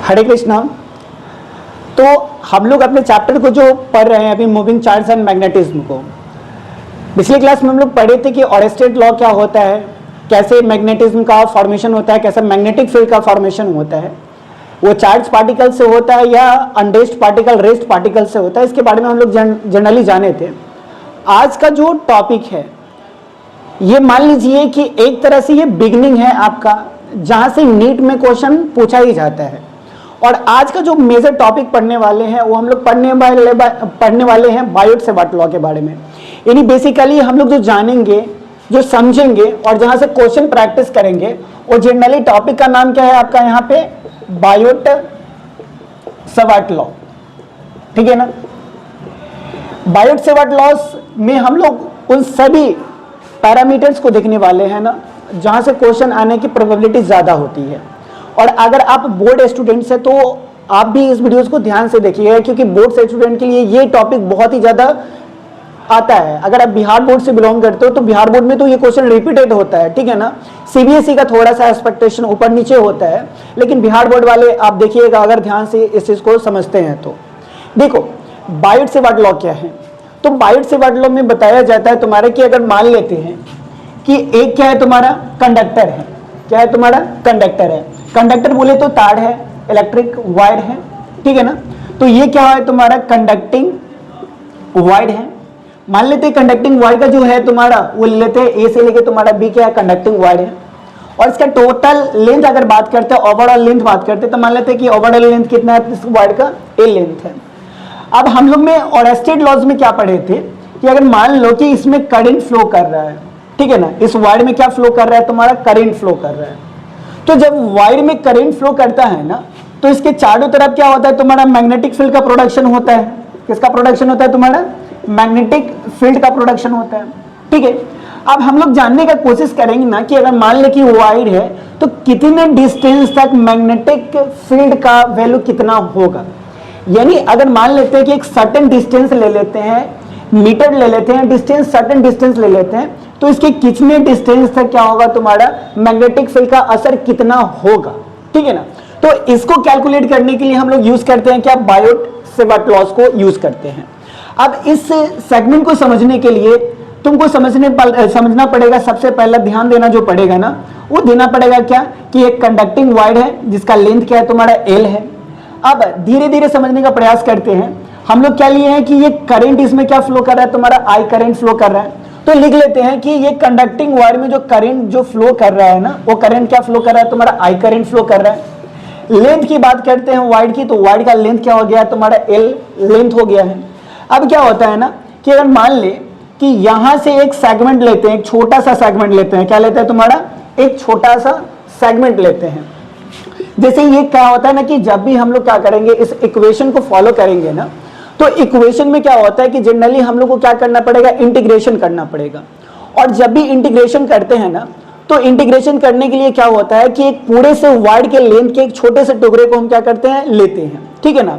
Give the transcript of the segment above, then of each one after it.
हरे कृष्णा। तो हम लोग अपने चैप्टर को जो पढ़ रहे हैं अभी, मूविंग चार्ज एंड मैग्नेटिज्म को, पिछली क्लास में हम लोग पढ़े थे कि ऑरेस्टेड लॉ क्या होता है, कैसे मैग्नेटिज्म का फॉर्मेशन होता है, कैसे मैग्नेटिक फील्ड का फॉर्मेशन होता है, वो चार्ज पार्टिकल से होता है या अनरेस्ट पार्टिकल रेस्ट पार्टिकल से होता है, इसके बारे में हम लोग जनरली जाने थे। आज का जो टॉपिक है ये मान लीजिए कि एक तरह से ये बिगनिंग है आपका, जहां से नीट में क्वेश्चन पूछा ही जाता है। और आज का जो मेजर टॉपिक पढ़ने वाले हैं वो हम लोग पढ़ने वाले हैं बायोट-सेवर्ट लॉ के बारे में। यानी बेसिकली हम लोग जो जानेंगे, जो समझेंगे और जहां से क्वेश्चन प्रैक्टिस करेंगे, वो जनरली टॉपिक का नाम क्या है आपका यहाँ पे, बायोट-सेवर्ट लॉ। ठीक है ना। बायोट-सेवर्ट लॉस में हम लोग उन सभी पैरामीटर्स को देखने वाले हैं ना जहां से क्वेश्चन आने की प्रोबेबिलिटी ज्यादा होती है। और अगर आप बोर्ड स्टूडेंट्स हैं तो आप भी इस वीडियोस को ध्यान से देखिएगा, क्योंकि बोर्ड स्टूडेंट के लिए ये टॉपिक बहुत ही ज्यादा आता है। अगर आप बिहार बोर्ड से बिलोंग करते हो तो बिहार बोर्ड में तो ये क्वेश्चन रिपीटेड होता है, ठीक है ना। सीबीएसई का थोड़ा सा एक्सपेक्टेशन ऊपर नीचे होता है, लेकिन बिहार बोर्ड वाले आप देखिएगा अगर ध्यान से इस चीज को समझते हैं तो। देखो बायोट-सेवर्ट लॉ क्या है, तो बायोट-सेवर्ट लॉ में बताया जाता है तुम्हारे कि अगर मान लेते हैं कि एक क्या है तुम्हारा, कंडक्टर है। क्या है तुम्हारा, कंडक्टर है। कंडक्टर बोले तो तार है, इलेक्ट्रिक वायर है, ठीक है ना। तो ये क्या है तुम्हारा, कंडक्टिंग वायर है। मान लेते हैं कंडक्टिंग वायर का जो है तुम्हारा वो ले लेते हैं ए से लेके तुम्हारा बी, क्या है, कंडक्टिंग वायर है। और इसका टोटल लेंथ अगर बात करते हैं, ओवरऑल लेंथ बात करते हैं, तो मान लेते हैं कि ओवरऑल लेंथ कितना है इस वायर का, ए लेंथ है। अब हम लोग में ऑरेस्टेड लॉज में क्या पढ़े थे कि अगर मान लो कि इसमें करंट फ्लो कर रहा है, ठीक है ना, इस वायर में क्या फ्लो कर रहा है तुम्हारा, करंट फ्लो कर रहा है। तो जब वायर में करंट फ्लो करता है ना, तो इसके चारों तरफ क्या होता है तुम्हारा, मैग्नेटिक फील्ड का प्रोडक्शन होता है। किसका प्रोडक्शन होता है तुम्हारा, मैग्नेटिक फील्ड का प्रोडक्शन होता है, ठीक है। अब हम लोग जानने का कोशिश करेंगे ना कि अगर मान ले कि वायर है तो कितने डिस्टेंस तक मैग्नेटिक फील्ड का वैल्यू कितना होगा। यानी अगर मान लेते हैं कि एक सर्टेन डिस्टेंस ले लेते हैं, मीटर ले लेते हैं, डिस्टेंस सर्टेन डिस्टेंस ले लेते हैं, तो इसके कितने डिस्टेंस तक क्या होगा तुम्हारा, मैग्नेटिक फील्ड का असर कितना होगा, ठीक है ना। तो इसको कैलकुलेट करने के लिए हम लोग यूज करते हैं क्या, बायोट-सेवर्ट लॉज को यूज करते हैं। अब इस सेगमेंट को समझने के लिए तुमको समझना पड़ेगा, सबसे पहला ध्यान देना जो पड़ेगा ना, वो देना पड़ेगा क्या कि एक कंडक्टिंग वायर है जिसका लेंथ क्या है तुम्हारा, एल है। अब धीरे धीरे समझने का प्रयास करते हैं। हम लोग क्या लिए हैं कि ये करंट इसमें क्या फ्लो कर रहा है तुम्हारा, आई करंट फ्लो कर रहा है। तो लिख लेते हैं कि ये कंडक्टिंग वायर में जो करंट जो फ्लो कर रहा है ना, वो करंट क्या फ्लो कर रहा है तुम्हारा, आई करंट फ्लो कर रहा है। लेंथ की बात करते हैं वायर की, तो वायर का लेंथ क्या हो गया तुम्हारा, एल लेंथ हो गया है। अब क्या होता है ना कि अगर मान ले कि यहां से एक सेगमेंट लेते हैं, एक छोटा सा सेगमेंट लेते हैं, क्या लेते हैं तुम्हारा, एक छोटा सा सेगमेंट लेते हैं। जैसे ये क्या होता है ना कि जब भी हम लोग क्या करेंगे, इस इक्वेशन को फॉलो करेंगे ना, तो इक्वेशन में क्या होता है कि जनरली हम लोग को क्या करना पड़ेगा, इंटीग्रेशन करना पड़ेगा। और जब भी इंटीग्रेशन करते हैं ना, तो इंटीग्रेशन करने के लिए क्या होता है कि एक पूरे से वायर के लेंथ के एक छोटे से टुकड़े को हम क्या करते हैं, लेते हैं, ठीक है ना।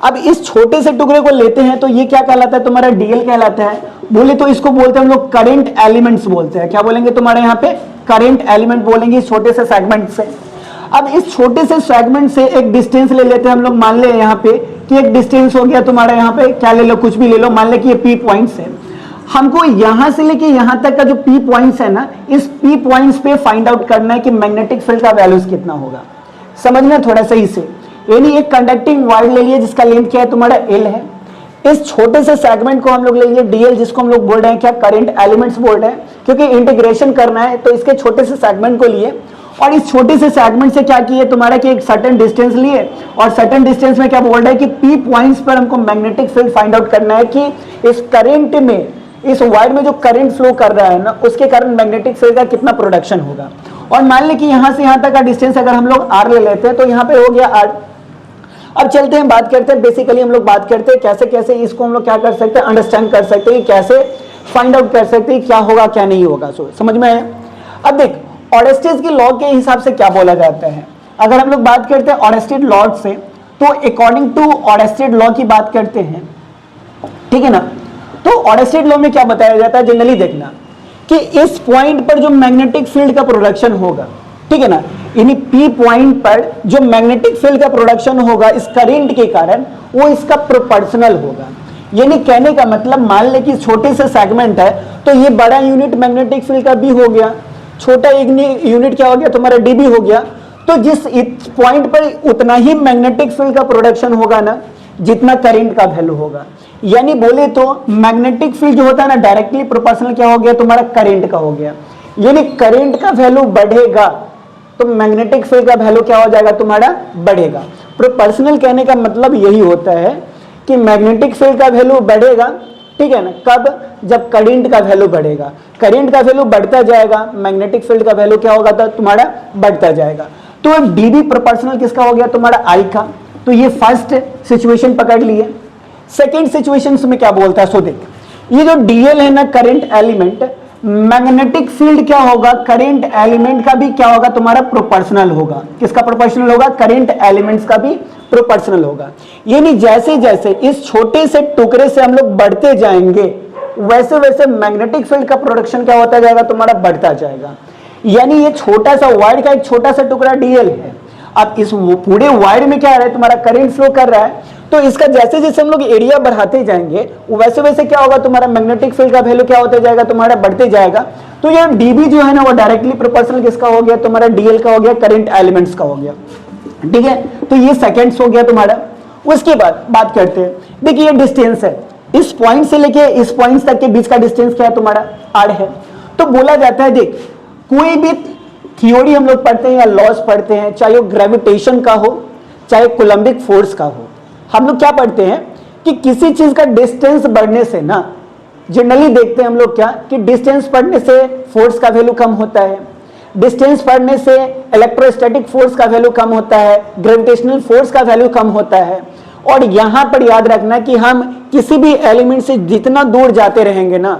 अब इस छोटे से टुकड़े को लेते हैं तो ये क्या कहलाता है तुम्हारा, डीएल कहलाता है। बोले तो इसको बोलते हैं हम लोग करंट एलिमेंट्स बोलते हैं। क्या बोलेंगे तुम्हारे यहाँ पे, करंट एलिमेंट बोलेंगे इस छोटे से सेगमेंट से। अब इस छोटे से सेगमेंट से एक डिस्टेंस ले लेते हैं हम लोग, मान ले यहाँ पे कि एक डिस्टेंस हो गया तुम्हारा, यहाँ पे क्या ले लो, कुछ भी ले लो, मान ले कि ये पी पॉइंट्स है। हमको यहां से लेके यहां तक का जो पी पॉइंट्स है ना, इस पी पॉइंट्स पे फाइंड आउट करना है कि मैग्नेटिक फील्ड का वैल्यूज कितना होगा। समझना थोड़ा सही से। यानी एक कंडक्टिंग वायर ले लिए जिसका लेंथ क्या है तुम्हारा, एल है। इस छोटे से सेगमेंट को हम लोग ले लिए डीएल, जिसको हम लोग बोल रहे हैं क्या, करंट एलिमेंट्स बोल रहे हैं, क्योंकि इंटीग्रेशन करना है तो इसके छोटे से सेगमेंट को लिए और इस छोटे से सेगमेंट से क्या किए तुम्हारा कि एक सर्टेन डिस्टेंस लिए, और सर्टेन डिस्टेंस में क्या बोल रहा है कि पी पॉइंट्स पर हमको मैग्नेटिक फील्ड फाइंड आउट करना है कि इस करंट में, इस वायर में जो करंट फ्लो कर रहा है ना, उसके कारण मैग्नेटिक फील्ड का कितना प्रोडक्शन होगा। और मान ले कि यहां से यहां तक का डिस्टेंस अगर हम लोग आर ले लेते हैं तो यहाँ पे हो गया आर। अब चलते हैं बात करते हैं, बेसिकली हम लोग बात करते हैं कैसे कैसे इसको हम लोग क्या कर सकते हैं, अंडरस्टैंड कर सकते हैं, कैसे फाइंड आउट कर सकते हैं क्या होगा क्या नहीं होगा। समझ में आया। अब देख ऑरेस्टेड की लॉ के हिसाब से क्या बोला जाता है, अगर हम लोग बात करते हैं ऑरेस्टेड लॉ से, तो अकॉर्डिंग टू ऑरेस्टेड लॉ की बात करते हैं, ठीक है ना। तो ऑरेस्टेड लॉ में क्या बताया जाता है, जनरली देखना कि इस पॉइंट पर जो मैग्नेटिक फील्ड का प्रोडक्शन होगा, ठीक है ना। यानी पी पॉइंट पर जो मैग्नेटिक फील्ड का प्रोडक्शन होगा इस करंट के कारण वो इसका प्रोपोर्शनल होगा। यानी कहने का मतलब मान ले कि छोटे से सेगमेंट है तो ये बड़ा यूनिट मैग्नेटिक फील्ड का बी हो गया, छोटा एक यूनिट क्या हो गया तुम्हारा डीबी हो गया। तो जिस पॉइंट पर उतना ही मैग्नेटिक फील्ड का प्रोडक्शन होगा ना जितना करंट का वैल्यू होगा। यानी बोले तो मैग्नेटिक फील्ड जो होता है ना डायरेक्टली प्रोपोर्शनल क्या हो गया तुम्हारा करंट का हो गया। यानी करंट का वैल्यू बढ़ेगा तो मैग्नेटिक फील्ड का वैल्यू क्या हो जाएगा तुम्हारा बढ़ेगा। प्रोपोर्शनल कहने का मतलब यही होता है कि मैग्नेटिक फील्ड का वैल्यू बढ़ेगा, ठीक है ना, कब, जब करंट का वैल्यू बढ़ेगा। करंट का वैल्यू बढ़ता जाएगा मैग्नेटिक फील्ड का वैल्यू क्या होगा तो तुम्हारा बढ़ता जाएगा। तो डीबी प्रोपोर्शनल किसका हो गया तुम्हारा आई का। तो ये फर्स्ट सिचुएशन पकड़ लिए। सेकेंड सिचुएशन में क्या बोलता है सो देख, ये जो डीएल है ना करंट एलिमेंट, मैग्नेटिक फील्ड क्या होगा करंट एलिमेंट का भी क्या होगा तुम्हारा प्रोपोर्शनल होगा। किसका प्रोपोर्शनल होगा करंट एलिमेंट्स का भी प्रोपोर्शनल होगा। यानी जैसे जैसे इस छोटे से टुकड़े से हम लोग बढ़ते जाएंगे वैसे वैसे मैग्नेटिक फील्ड का प्रोडक्शन क्या होता जाएगा तुम्हारा बढ़ता जाएगा। यानी ये छोटा सा वायर का एक छोटा सा टुकड़ा डीएल है, अब इस पूरे वायर में क्या आ रहा है तुम्हारा करंट फ्लो कर रहा है। तो इसका जैसे जैसे हम लोग एरिया बढ़ाते जाएंगे वैसे वैसे क्या होगा तुम्हारा मैग्नेटिक फील्ड का वैल्यू क्या होता जाएगा तुम्हारा बढ़ते जाएगा। तो ये डीबी जो है ना वो डायरेक्टली प्रोपोर्शनल किसका हो गया तुम्हारा डीएल का हो गया, करंट एलिमेंट्स का हो गया, ठीक है। तो ये सेकेंड्स हो गया तुम्हारा। उसके बाद बात करते हैं, देखिए ये डिस्टेंस है, इस पॉइंट से लेके इस पॉइंट तक के बीच का डिस्टेंस क्या है तुम्हारा आर है। तो बोला जाता है देख कोई भी थ्योरी हम लोग पढ़ते हैं या लॉज पढ़ते हैं, चाहे वो ग्रेविटेशन का हो चाहे कोलम्बिक फोर्स का हो, हम लोग क्या पढ़ते हैं कि किसी चीज का डिस्टेंस बढ़ने से ना जनरली देखते हैं हम लोग क्या कि डिस्टेंस बढ़ने से फोर्स का वैल्यू कम होता है, डिस्टेंस बढ़ने से इलेक्ट्रोस्टैटिक फोर्स का वैल्यू कम होता है, ग्रेविटेशनल फोर्स का वैल्यू कम होता है। और यहां पर याद रखना कि हम किसी भी एलिमेंट से जितना दूर जाते रहेंगे ना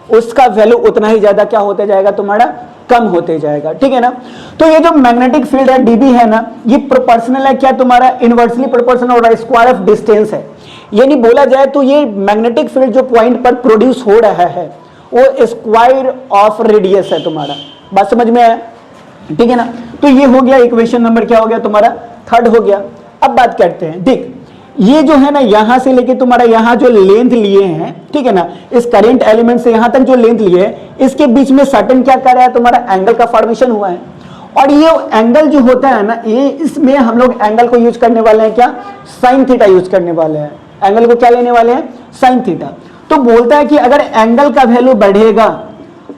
उसका वैल्यू उतना ही ज्यादा क्या होते जाएगा तुम्हारा कम होते जाएगा, ठीक है ना। तो ये जो मैग्नेटिक फील्ड है डीबी है ना ये प्रोपोर्शनल है क्या तुम्हारा इनवर्सली प्रोपोर्शनल और स्क्वायर ऑफ डिस्टेंस है। यानी बोला जाए तो ये मैग्नेटिक फील्ड जो पॉइंट पर प्रोड्यूस हो रहा है वो स्क्वायर ऑफ रेडियस है तुम्हारा। बात समझ में आया, ठीक है ना। तो ये हो गया इक्वेशन नंबर क्या हो गया तुम्हारा थर्ड हो गया। अब बात करते हैं, देख ये जो है ना यहां से लेके तुम्हारा यहां जो लेंथ लिए हैं, ठीक है ना, इस करंट एलिमेंट से यहां तक जो लेंथ लिए है इसके बीच में सर्टेन क्या कर रहा है तुम्हारा एंगल का फॉर्मेशन हुआ है। और ये एंगल जो होता है ना ये इसमें हम लोग एंगल को यूज करने वाले हैं क्या साइन थीटा यूज करने वाले हैं। एंगल को क्या लेने वाले हैं साइन थीटा। तो बोलता है कि अगर एंगल का वैल्यू बढ़ेगा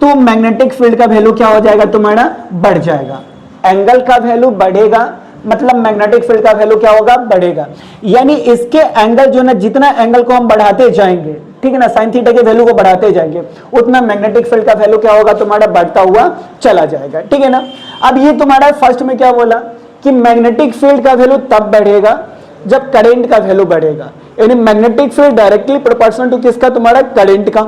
तो मैग्नेटिक फील्ड का वैल्यू क्या हो जाएगा तुम्हारा बढ़ जाएगा। एंगल का वैल्यू बढ़ेगा मतलब मैग्नेटिक फील्ड का वैल्यू क्या होगा बढ़ेगा। यानी इसके एंगल जो ना जितना एंगल को हम बढ़ाते जाएंगे, ठीक है ना, साइन थीटा के वैल्यू को बढ़ाते जाएंगे उतना मैग्नेटिक फील्ड का वैल्यू क्या होगा तुम्हारा बढ़ता हुआ चला जाएगा, ठीक है ना। अब ये तुम्हारा फर्स्ट में क्या बोला कि मैग्नेटिक फील्ड का वैल्यू तब बढ़ेगा जब करंट का वैल्यू बढ़ेगा। यानी magnetic field directly proportional to किसका तुम्हारा करंट का।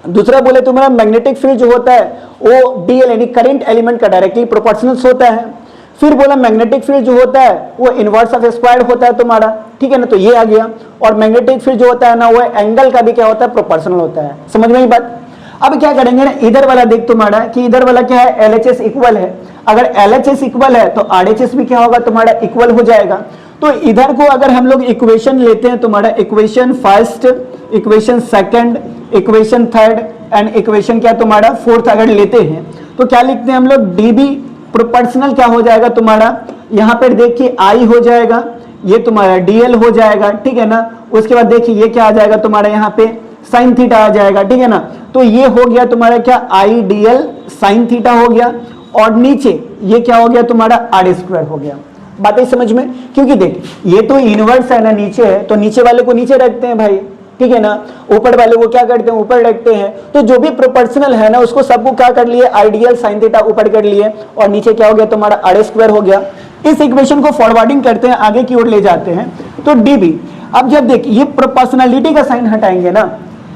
दूसरा बोले तुम्हारा मैग्नेटिक फील्ड जो होता है वो डीएल यानी करंट एलिमेंट का डायरेक्टली प्रोपोर्शनल होता है। फिर बोला मैग्नेटिक फील्ड जो होता है वो इनवर्स ऑफ स्क्वायर होता है तुम्हारा, ठीक है ना। तो ये आ गया। और मैग्नेटिक फील्ड जो होता है ना वो एंगल का भी क्या होता है प्रोपोर्शनल होता है। समझ में ये बात। अब क्या करेंगे ना इधर वाला देख तुम्हारा कि इधर वाला क्या है LHS इक्वल है। अगर LHS इक्वल है तो RHS भी क्या होगा तुम्हारा इक्वल हो जाएगा। तो इधर को अगर हम लोग इक्वेशन लेते हैं तुम्हारा equation first, equation second, equation third and equation क्या तुम्हारा फोर्थ अगर लेते हैं तो क्या लिखते हैं हम लोग डीबी प्रोपोर्शनल क्या हो जाएगा तुम्हारा यहां पर देखिए आई हो जाएगा, ये तुम्हारा डीएल हो जाएगा, ठीक है ना। उसके बाद देखिए ये क्या आ जाएगा तुम्हारा यहाँ पे साइन थीटा आ जाएगा, ठीक है ना। तो ये हो गया तुम्हारा क्या आई डीएल साइन थीटा हो गया। और नीचे ये क्या हो गया तुम्हारा आर स्क्वायर हो गया। बातें समझ में, क्योंकि देख ये तो इनवर्स है ना नीचे है तो नीचे वाले को नीचे रखते हैं भाई, ठीक है ना। ऊपर वाले को क्या करते हैं ऊपर रखते हैं। तो जो भी प्रोपोर्शनल है ना उसको सबको क्या कर लिए आइडियल साइन थीटा ऊपर कर लिए और नीचे क्या हो गया तुम्हारा आर स्क्वायर हो गया। इस इक्वेशन को फॉरवर्डिंग करते हैं आगे की ओर ले जाते हैं तो डीबी। अब जब देख ये प्रोपोर्शनलिटी का साइन हटाएंगे ना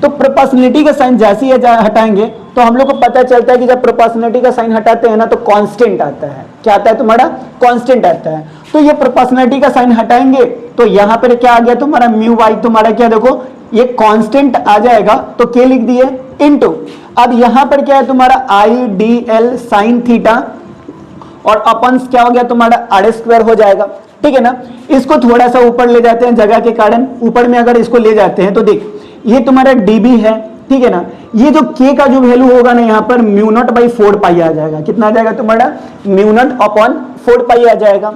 तो प्रोपोर्शनलिटी का साइन जैसे ही हटाएंगे तो हम लोग को पता चलता है कि जब प्रोपोर्शनलिटी का साइन हटाते हैं ना तो कांस्टेंट आता है। क्या आता है तुम्हारा कांस्टेंट आता है। तो ये प्रोपोर्शनलिटी का साइन हटाएंगे तो यहाँ पर क्या आ गया तुम्हारा म्यू वाई तुम्हारा क्या देखो ये कांस्टेंट आ जाएगा तो क्या लिख दिए इनटू। अब यहां पर क्या है तुम्हारा आई डी एल साइन थीटा और अपन क्या हो गया तुम्हारा आर स्क्वायर हो जाएगा, ठीक है ना। इसको थोड़ा सा ऊपर ले जाते हैं जगह के कारण, ऊपर में अगर इसको ले जाते हैं तो देख ये तुम्हारा dB है, ठीक है ना। ये जो k का जो वैल्यू होगा ना यहाँ पर म्यू नॉट बाई 4 पाई आ जाएगा, कितना आ जाएगा तुम्हारा म्यू नॉट अपॉन 4 पाई आ जाएगा,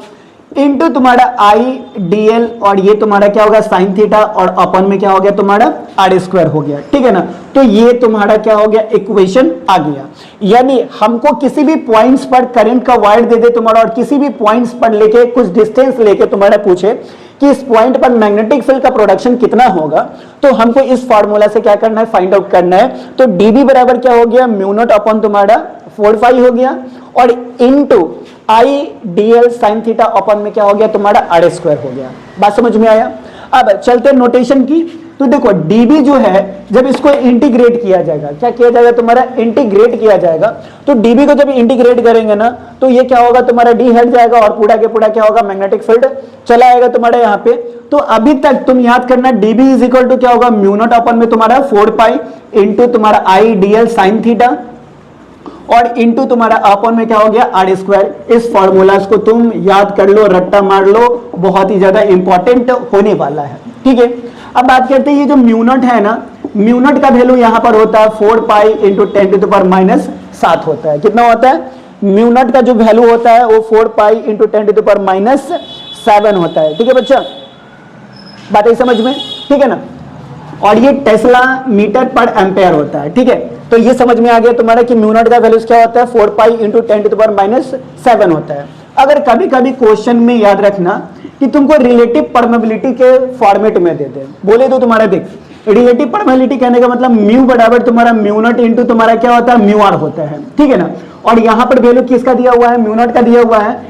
इनटू तुम्हारा आई डी एल, और ये तुम्हारा क्या होगा साइन थीटा, और अपन में क्या हो गया तुम्हारा आर स्क्वायर हो गया, ठीक है ना। तो ये तुम्हारा क्या हो गया इक्वेशन आ गया। यानी हमको किसी भी पॉइंट्स पर करंट का वायर दे दे तुम्हारा, और किसी भी पॉइंट्स पर लेके कुछ डिस्टेंस लेके तुम्हारा पूछे कि इस पॉइंट पर मैग्नेटिक फील्ड का प्रोडक्शन कितना होगा, तो हमको इस फार्मूला से क्या करना है फाइंड आउट करना है। तो dB बराबर क्या हो गया म्यू नॉट अपॉन तुम्हारा 4 पाई हो गया, और into I D L sine theta अपन में क्या हो गया तुम्हारा आर स्क्वायर हो गया। बात समझ में आया। अब चलते हैं नोटेशन की। तो देखो dB जो है जब इसको इंटीग्रेट किया जाएगा, क्या किया जाएगा तुम्हारा इंटीग्रेट किया जाएगा, तो dB को जब इंटीग्रेट करेंगे ना तो ये क्या होगा तुम्हारा d हट जाएगा, और पूरा के पूरा क्या होगा मैग्नेटिक फील्ड चला आएगा तुम्हारे यहाँ पे। तो अभी तक तुम याद करना dB इज इक्वल टू क्या होगा म्यू नॉट अपन में तुम्हारा 4 पाई इंटू तुम्हारा आई डी एल साइन थीटा, और इनटू तुम्हारा अपन में क्या हो गया आर स्क्वायर। इस फॉर्मूला को तुम याद कर लो, रट्टा मार लो, बहुत ही ज्यादा इंपॉर्टेंट होने वाला है, ठीक है। अब बात करते हैं ये जो म्यू नॉट है ना, म्यू नॉट का वैल्यू यहां पर होता है 4 pi into 10 to the power minus 7 होता है। कितना होता है म्यू नॉट का जो वैल्यू होता है वो 4 pi into 10 to the power minus 7 होता है, ठीक है बच्चा, बात है समझ में, ठीक है ना। और ये टेस्ला मीटर पर एम्पेयर होता है, ठीक है। तो ये समझ में आ गया तुम्हारा कि म्यू नॉट का वैल्यू क्या होता है 4 pi into 10 to the power minus 7 होता है। अगर कभी कभी क्वेश्चन में याद रखना कि तुमको रिलेटिव परमेबिलिटी के फॉर्मेट में दे दे, बोले तो तुम्हारा देख रिलेटिव परमेबिलिटी कहने का मतलब म्यू बराबर तुम्हारा म्यू नॉट इंटू तुम्हारा क्या होता है म्यू आर होता है, ठीक है ना। और यहाँ पर वैल्यू किसका दिया हुआ है म्यू नॉट का दिया हुआ है।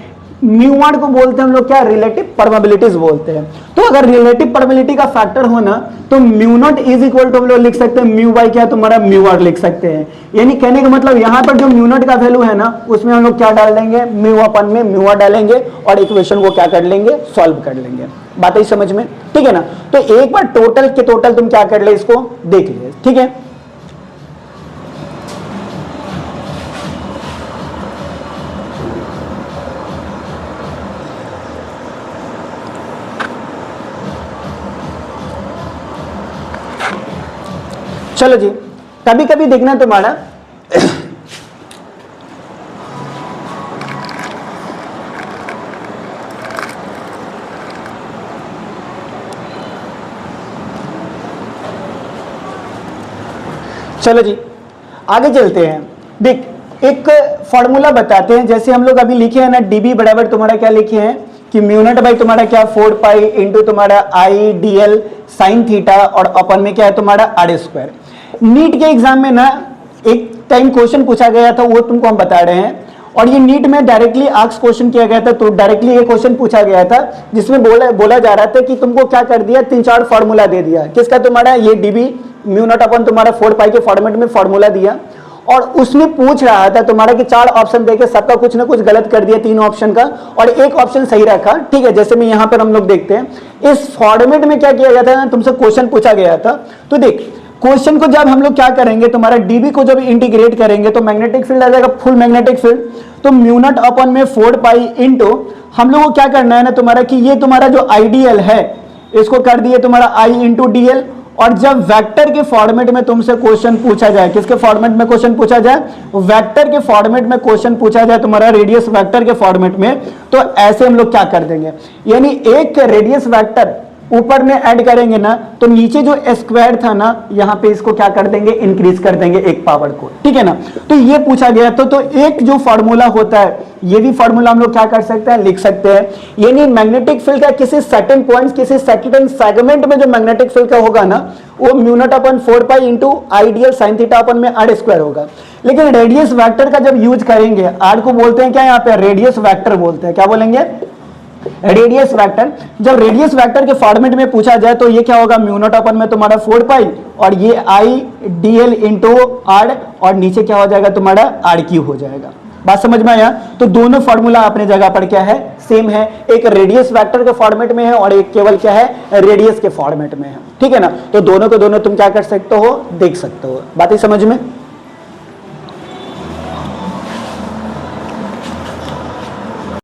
म्यू आर को बोलते हैं हम लोग क्या रिलेटिव परमेबिलिटीज बोलते हैं। तो अगर रिलेटिव परमेबिलिटी का फैक्टर होना तो mu naught is equal to हम लोग लिख सकते हैं म्यू बाई क्या तुम्हारा म्यू आर लिख सकते हैं। यानी कहने का मतलब यहाँ पर जो म्यू नॉट का वैल्यू है ना उसमें हम लोग क्या डाल देंगे म्यू अपन में म्यू आर डालेंगे, और इक्वेशन को क्या कर लेंगे सॉल्व कर लेंगे। बात ही समझ में, ठीक है ना। तो एक बार टोटल के टोटल तुम क्या कर ले इसको देख ले, ठीक है। चलो जी, कभी कभी देखना तुम्हारा चलो जी आगे चलते हैं। देख एक फॉर्मूला बताते हैं, जैसे हम लोग अभी लिखे हैं ना dB बराबर तुम्हारा क्या लिखे हैं कि म्यू नॉट बाई तुम्हारा क्या 4 पाई इंटू तुम्हारा आई डी एल साइन थीटा, और अपन में क्या है तुम्हारा आर स्क्वायर। नीट के एग्जाम में ना एक टाइम क्वेश्चन पूछा गया था, वो तुमको हम बता रहे हैं, और ये नीट में डायरेक्टली आस्क क्वेश्चन किया गया था। तो डायरेक्टली ये क्वेश्चन पूछा गया था जिसमें बोला जा रहा था कि तुमको क्या कर दिया 3-4 फॉर्मूला दे दिया, किसका तुम्हारा ये dB म्यू नॉट अपन तुम्हारा 4 पाई के फॉर्मेट में फॉर्मूला दिया, और उसमें पूछ रहा था तुम्हारा कि 4 ऑप्शन देके सबका कुछ ना कुछ गलत कर दिया 3 ऑप्शन का, और एक ऑप्शन सही रखा, ठीक है। जैसे में यहाँ पर हम लोग देखते हैं इस फॉर्मेट में क्या किया गया था ना, तुमसे क्वेश्चन पूछा गया था। तो देख क्वेश्चन को जब हम लोग क्या करेंगे तुम्हारा dB को जब इंटीग्रेट करेंगे तो मैग्नेटिक फील्ड आ जाएगा फुल मैग्नेटिक फील्ड। तो म्यू नॉट अपन में 4 पाई इंटू हम लोग को क्या करना है ना तुम्हारा कि ये तुम्हारा जो आईडीएल है इसको कर दिए तुम्हारा आई इंटू डी एल। और जब वेक्टर के फॉर्मेट में तुमसे क्वेश्चन पूछा जाए, किसके फॉर्मेट में क्वेश्चन पूछा जाए, वेक्टर के फॉर्मेट में क्वेश्चन पूछा जाए तुम्हारा रेडियस वेक्टर के फॉर्मेट में, तो ऐसे हम लोग क्या कर देंगे, यानी एक रेडियस वेक्टर ऊपर में ऐड करेंगे ना तो नीचे जो स्क्वायर था ना यहाँ पे इसको क्या कर देंगे इंक्रीज कर देंगे एक पावर को, ठीक है ना। तो ये पूछा गया तो एक जो फॉर्मूला होता है ये भी फॉर्मूला हम लोग क्या कर सकते हैं लिख सकते हैं। यानी मैग्नेटिक फील्ड का किसी सर्टेन पॉइंट्स किसी सर्टेन सेगमेंट में जो मैग्नेटिक फील्ड का होगा ना वो म्यू नॉट अपन 4 pi into IDL sine theta अपन में आर स्क्वायर होगा। लेकिन रेडियस वेक्टर का जब यूज करेंगे, आर को बोलते हैं क्या यहाँ पे रेडियस वेक्टर बोलते हैं, क्या बोलेंगे रेडियस वेक्टर। जब रेडियस वेक्टर के फॉर्मेट में पूछा जाए तो ये क्या होगा म्यू नॉट अपन में तुम्हारा 4 पाई और ये I D L into R और नीचे क्या हो जाएगा तुम्हारा आर क्यू हो जाएगा। बात समझ में आया। तो दोनों फॉर्मूला अपने जगह पर क्या है सेम है, एक रेडियस वेक्टर के फॉर्मेट में है और एक केवल क्या है रेडियस के फॉर्मेट में है, ठीक है ना। तो दोनों को दोनों तुम क्या कर सकते हो देख सकते हो। बात ही समझ में।